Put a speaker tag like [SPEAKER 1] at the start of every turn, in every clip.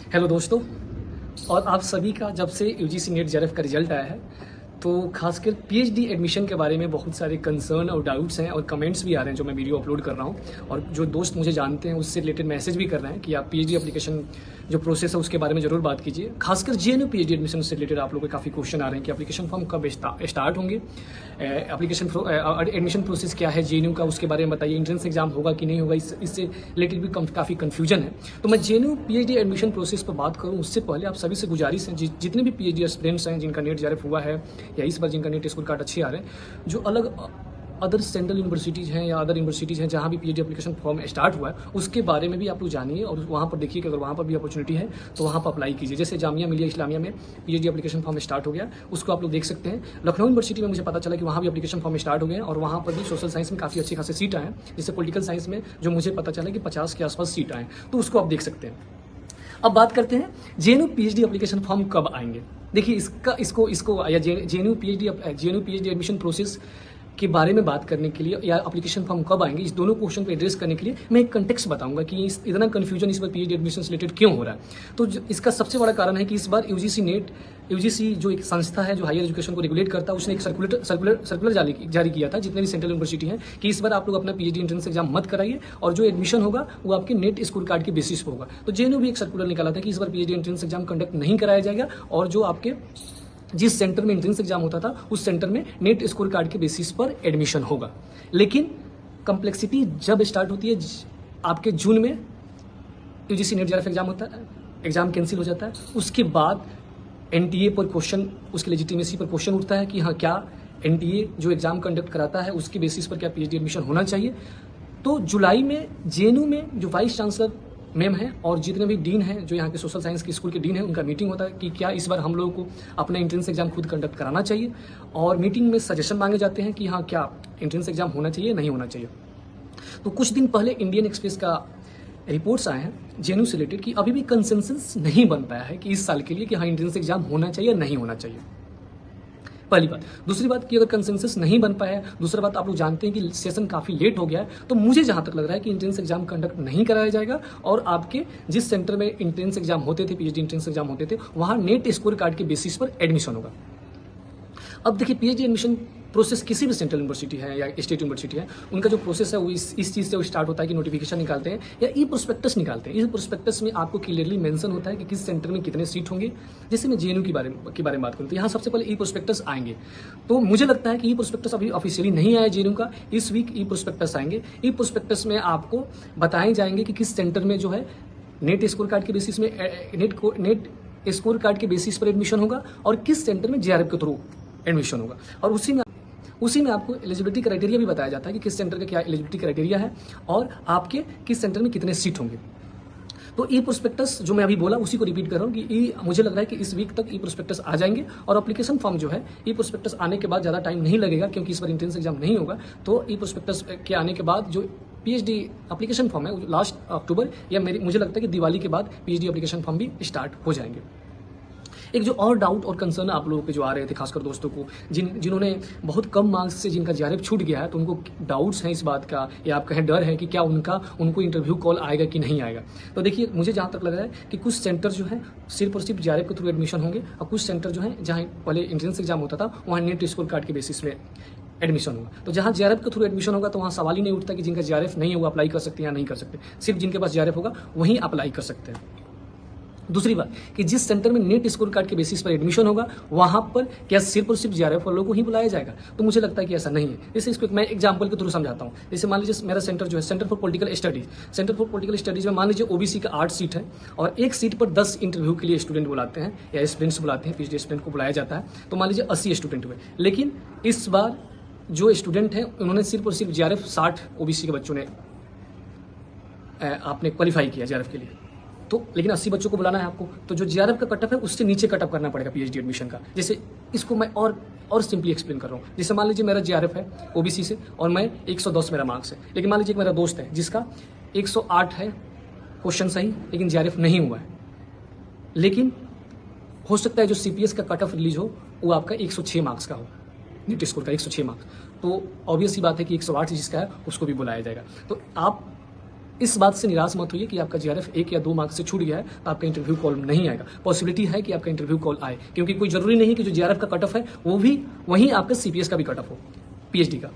[SPEAKER 1] Hello दोस्तों। और आप सभी का जब से यूजीसी नेट जेआरएफ का रिजल्ट आया है तो खासकर पीएचडी एडमिशन के बारे में बहुत सारे कंसर्न और डाउट्स हैं और कमेंट्स भी आ रहे हैं जो मैं वीडियो अपलोड कर रहा हूं। और जो दोस्त मुझे जानते हैं उससे रिलेटेड मैसेज भी कर रहे हैं कि आप पीएचडी एप्लीकेशन जो प्रोसेस है उसके बारे में जरूर बात कीजिए। खासकर जेएनयू पीएचडी एडमिशन से रिलेटेड आप लोगों के काफ़ी क्वेश्चन आ रहे हैं कि एप्लीकेशन फॉर्म कब स्टार्ट होंगे, एप्लीकेशन एडमिशन प्रोसेस क्या है जेएनयू का, उसके बारे में बताइए। एंट्रेंस एग्जाम होगा कि नहीं होगा, इससे रिलेटेड भी काफ़ी कन्फ्यूजन है। तो मैं जेएनयू पीएचडी एडमिशन प्रोसेस पर बात करूँ उससे पहले आप सभी से गुजारिश है जितने भी पीएचडी एस्पिरेंट्स हैं जिनका नेट जेआरएफ हुआ है या इस बार जिनका नेट स्कोर कार्ड अच्छे आ रहे हैं, जो अलग अदर सेंट्रल यूनिवर्सिटीज़ हैं या अदर यूनिवर्सिटीज़ हैं जहाँ भी पीएचडी एप्लीकेशन फॉर्म स्टार्ट हुआ है उसके बारे में भी आप लोग जानिए और वहाँ पर देखिए कि अगर वहाँ पर भी अपॉर्चुनिटी है तो वहाँ पर अप्लाई कीजिए। जैसे जामिया मिलिया इस्लामिया में पीएचडी एप्लीकेशन फॉर्म स्टार्ट हो गया, उसको आप लोग देख सकते हैं। लखनऊ यूनिवर्सिटी में मुझे पता चला कि वहाँ भी एप्लीकेशन फॉर्म स्टार्ट हो गए हैं और वहाँ पर भी सोशल साइंस में काफ़ी अच्छे खासे सीट आए हैं। जैसे पॉलिटिकल साइंस में जो मुझे पता चला कि 50 के आसपास सीट आए, तो उसको आप देख सकते हैं। अब बात करते हैं जेएनयू पीएचडी एप्लीकेशन फॉर्म कब आएंगे। देखिए इसको या जेएनयू पीएचडी एडमिशन प्रोसेस के बारे में बात करने के लिए या एप्लीकेशन फॉर्म कब आएंगे, इस दोनों क्वेश्चन को एड्रेस करने के लिए मैं एक कंटेक्स्ट बताऊंगा कि इतना कन्फ्यूजन इस बार पीएचडी एडमिशन से रिलेटेड क्यों हो रहा है। तो इसका सबसे बड़ा कारण है कि इस बार यूजीसी जो एक संस्था है जो हायर एजुकेशन को रेगुलेट करता है, उसने एक सर्कुलर जारी किया था जितने भी सेंट्रल यूनिवर्सिटी हैं कि इस बार आप लोग अपना पीएचडी एंट्रेंस एग्जाम मत कराइए और जो एडमिशन होगा वो आपके नेट स्कोर कार्ड के बेसिस पर होगा। तो जेएनयू भी एक सर्कुलर निकाला था कि इस बार पीएचडी एंट्रेंस एग्जाम कंडक्ट नहीं कराया जाएगा और जो आपके जिस सेंटर में एंट्रेंस एग्जाम होता था उस सेंटर में नेट स्कोर कार्ड के बेसिस पर एडमिशन होगा। लेकिन कम्प्लेक्सिटी जब स्टार्ट होती है आपके जून में यूजीसी नेट जेआरएफ एग्जाम होता है, एग्जाम कैंसिल हो जाता है, उसके बाद एनटीए पर क्वेश्चन, उसकी लेजिटिमेसी पर क्वेश्चन उठता है कि हाँ क्या एनटीए जो एग्जाम कंडक्ट कराता है उसके बेसिस पर क्या पीएचडी एडमिशन होना चाहिए। तो जुलाई में जेएनयू में जो वाइस चांसलर मैम है और जितने भी डीन हैं जो यहाँ के सोशल साइंस के स्कूल के डीन है उनका मीटिंग होता है कि क्या इस बार हम लोगों को अपना एंट्रेंस एग्जाम खुद कंडक्ट कराना चाहिए। और मीटिंग में सजेशन मांगे जाते हैं कि हाँ क्या एंट्रेंस एग्जाम होना चाहिए नहीं होना चाहिए। तो कुछ दिन पहले इंडियन एक्सप्रेस का रिपोर्ट्स आए हैं जेएनयू से रिलेटेड कि अभी भी कंसेंसस नहीं बन पाया है कि इस साल के लिए कि हाँ एंट्रेंस एग्जाम होना चाहिए या नहीं होना चाहिए। पहली बात। दूसरी बात कि अगर कंसेंसस नहीं बन पाया है, दूसरी बात आप लोग जानते हैं कि सेशन काफ़ी लेट हो गया है, तो मुझे जहाँ तक लग रहा है कि एंट्रेंस एग्जाम कंडक्ट नहीं कराया जाएगा और आपके जिस सेंटर में एंट्रेंस एग्जाम होते थे, पीएचडी एंट्रेंस एग्जाम होते थे, वहाँ नेट स्कोर कार्ड के बेसिस पर एडमिशन होगा। अब देखिए पीएचडी एडमिशन प्रोसेस किसी भी सेंट्रल यूनिवर्सिटी है या स्टेट यूनिवर्सिटी है, उनका जो प्रोसेस है वो इस चीज़ से स्टार्ट होता है कि नोटिफिकेशन निकालते हैं या ई प्रोस्पेक्टस निकालते हैं। इस प्रोस्पेक्टस में आपको क्लियरली मेंशन होता है कि किस सेंटर में कितने सीट होंगे। जैसे मैं जेएनयू के बारे में बात करूँ तो यहाँ सबसे पहले ई प्रोस्पेक्टस आएंगे। तो मुझे लगता है कि ई प्रोस्पेक्टस अभी ऑफिशियली नहीं आया जेएनयू का, इस वीक ई प्रोस्पेक्टस आएंगे। ई प्रोस्पेक्टस में आपको बताए जाएंगे कि किस सेंटर में जो है नेट स्कोर कार्ड के बेसिस में नेट स्कोर कार्ड के बेसिस पर एडमिशन होगा और किस सेंटर में जेआरएफ के थ्रू एडमिशन होगा। और उसी में आपको एलिजिबिलिटी क्राइटेरिया भी बताया जाता है कि किस सेंटर का क्या एलिजिबिलिटी क्राइटेरिया है और आपके किस सेंटर में कितने सीट होंगे। तो ई प्रोस्पेक्टस जो मैं अभी बोला उसी को रिपीट कर रहा हूँ कि मुझे लग रहा है कि इस वीक तक ई प्रोस्पेक्टस आ जाएंगे और एप्लीकेशन फॉर्म जो है ई प्रोस्पेक्टस आने के बाद ज़्यादा टाइम नहीं लगेगा क्योंकि इस बार एंट्रेंस एग्जाम नहीं होगा। तो ई प्रोस्पेक्टस के आने के बाद जो पीएचडी एप्लीकेशन फॉर्म है लास्ट अक्टूबर या मुझे लगता है कि दिवाली के बाद पीएचडी एप्लीकेशन फॉर्म भी स्टार्ट हो जाएंगे। एक जो और डाउट और कंसर्न आप लोगों के जो आ रहे थे खासकर दोस्तों को जिन्होंने बहुत कम मार्क्स से जिनका जेआरएफ छूट गया है, तो उनको डाउट्स हैं इस बात का या आप कहें डर है कि क्या उनको इंटरव्यू कॉल आएगा कि नहीं आएगा। तो देखिए मुझे जहाँ तक लग रहा है कि कुछ सेंटर जो है सिर्फ और सिर्फ जेआरएफ के थ्रू एडमिशन होंगे और कुछ सेंटर जो है जहाँ पहले एंट्रेंस एग्जाम होता था वहाँ नेट स्कोर कार्ड के बेसिस में एडमिशन होगा। तो जहाँ जेआरएफ के थ्रू एडमिशन होगा तो वहाँ सवाल ही नहीं उठता कि जिनका जेआरएफ नहीं है वो अप्लाई कर सकते हैं या नहीं कर सकते, सिर्फ जिनके पास जेआरएफ होगा वहीं अप्लाई कर सकते हैं। दूसरी बात कि जिस सेंटर में नेट स्कोर कार्ड के बेसिस पर एडमिशन होगा वहां पर क्या सिर्फ और सिर्फ जेआरएफ वालों को ही बुलाया जाएगा, तो मुझे लगता है कि ऐसा नहीं है। जैसे इसको मैं एग्जांपल के थ्रू समझाता हूं। जैसे मान लीजिए मेरा सेंटर जो है सेंटर फॉर पॉलिटिकल स्टडीज में मान लीजिए ओबीसी का 8 सीट है और एक सीट पर 10 इंटरव्यू के लिए स्टूडेंट बुलाते हैं या स्टूडेंट्स बुलाते हैं, पीएचडी स्टूडेंट को बुलाया जाता है। तो मान लीजिए 80 स्टूडेंट हुए, लेकिन इस बार जो स्टूडेंट हैं उन्होंने सिर्फ और सिर्फ जेआरएफ 60 ओबीसी के बच्चों ने आपने क्वालिफाई किया जेआरएफ के लिए, तो लेकिन 80 बच्चों को बुलाना है आपको, तो जो जेआरएफ का कटअप है उससे नीचे कटअप करना पड़ेगा पीएचडी एडमिशन का। जैसे इसको मैं और सिंपली एक्सप्लेन कर रहा हूँ। जैसे मान लीजिए मेरा जेआरएफ है ओबीसी से और मैं 110 मेरा मार्क्स है, लेकिन मान लीजिए एक मेरा दोस्त है जिसका 108 है क्वेश्चन सही लेकिन जेआरएफ नहीं हुआ है, लेकिन हो सकता है जो सीपीएस का कट ऑफ रिलीज हो वो आपका 106 मार्क्स का हो, नेट स्कोर का 106 मार्क्स। तो ऑब्वियस सी बात है कि 108 जिसका है उसको भी बुलाया जाएगा। तो आप इस बात से निराश मत होइए कि आपका जीआरएफ 1 या 2 मार्क्स से छूट गया है तो आपका इंटरव्यू कॉल नहीं आएगा। पॉसिबिलिटी है कि आपका इंटरव्यू कॉल आए, क्योंकि कोई जरूरी नहीं कि जो जीआरएफ का कट ऑफ है वो भी वहीं आपका सीपीएस का भी कट ऑफ हो, पीएचडी का।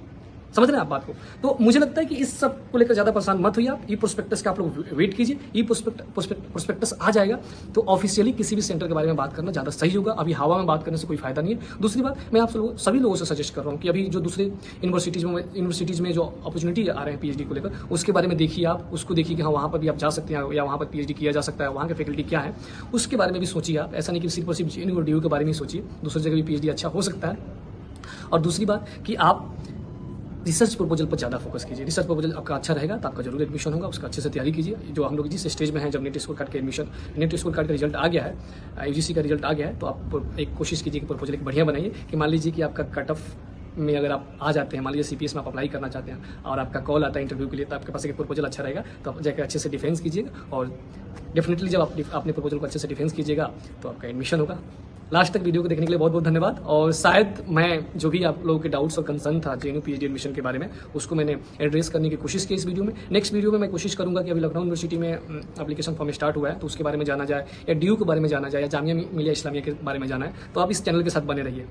[SPEAKER 1] समझ रहे हैं आप बात को? तो मुझे लगता है कि इस सब को लेकर ज्यादा परेशान मत होइए आप। ई प्रोस्पेक्टस का आप लोग वेट कीजिए, ई प्रोस्पेक्टस आ जाएगा तो ऑफिशियली किसी भी सेंटर के बारे में बात करना ज्यादा सही होगा। अभी हवा में बात करने से कोई फायदा नहीं है। दूसरी बात, मैं आप सभी लोगों से सजेस्ट कर रहा हूँ कि अभी जो दूसरे यूनिवर्सिटीज में जो अपॉर्चुनिटी आ रहे हैं पीएचडी को लेकर, उसके बारे में देखिए, आप उसको देखिए कि हाँ वहाँ पर भी आप जा सकते हैं या वहाँ पर पीएचडी किया जा सकता है, वहाँ के फैकल्टी क्या है उसके बारे में भी सोचिए आप। ऐसा नहीं कि सिर्फ और सिर्फ जेएनयू और डीयू के बारे में सोचिए, दूसरी जगह भी पीएचडी अच्छा हो सकता है। और दूसरी बात कि आप रिसर्च प्रपोजल पर ज़्यादा फोकस कीजिए। रिसर्च प्रपोजल आपका अच्छा रहेगा तो आपका जरूर एडमिशन होगा, उसका अच्छे से तैयारी कीजिए। जो हम लोग जिस स्टेज में हैं, जब नेट स्कोर कार्ड के एडमिशन, नेट स्कोर कार्ड का रिजल्ट आ गया है, यूजीसी का रिजल्ट आ गया है, तो आप एक कोशिश कीजिए कि प्रपोजल एक बढ़िया बनाइए कि मान लीजिए कि आपका कट ऑफ में अगर आप आ जाते हैं, मान लीजिए सीपीएस में आप अप्लाई करना चाहते हैं और आपका कॉल आता है इंटरव्यू के लिए, तो आपके पास एक प्रपोजल अच्छा रहेगा, तो आप जाकर अच्छे से डिफेंस कीजिएगा। और डेफिनेटली जब आप अपने प्रपोजल को अच्छे से डिफेंस कीजिएगा तो आपका एडमिशन होगा। लास्ट तक वीडियो को देखने के लिए बहुत बहुत धन्यवाद। और शायद मैं जो भी आप लोगों के डाउट्स और कंसर्न था जेएनयू पीएचडी एडमिशन के बारे में, उसको मैंने एड्रेस करने की कोशिश की इस वीडियो में। नेक्स्ट वीडियो में मैं कोशिश करूंगा कि अभी लखनऊ यूनिवर्सिटी में एप्लीकेशन फॉर्म स्टार्ट हुआ है तो उसके बारे में जाना जाए, या डीयू के बारे में जाना जाए, या जामिया मिलिया इस्लामिया के बारे में जाना है, तो आप इस चैनल के साथ बने रहिए।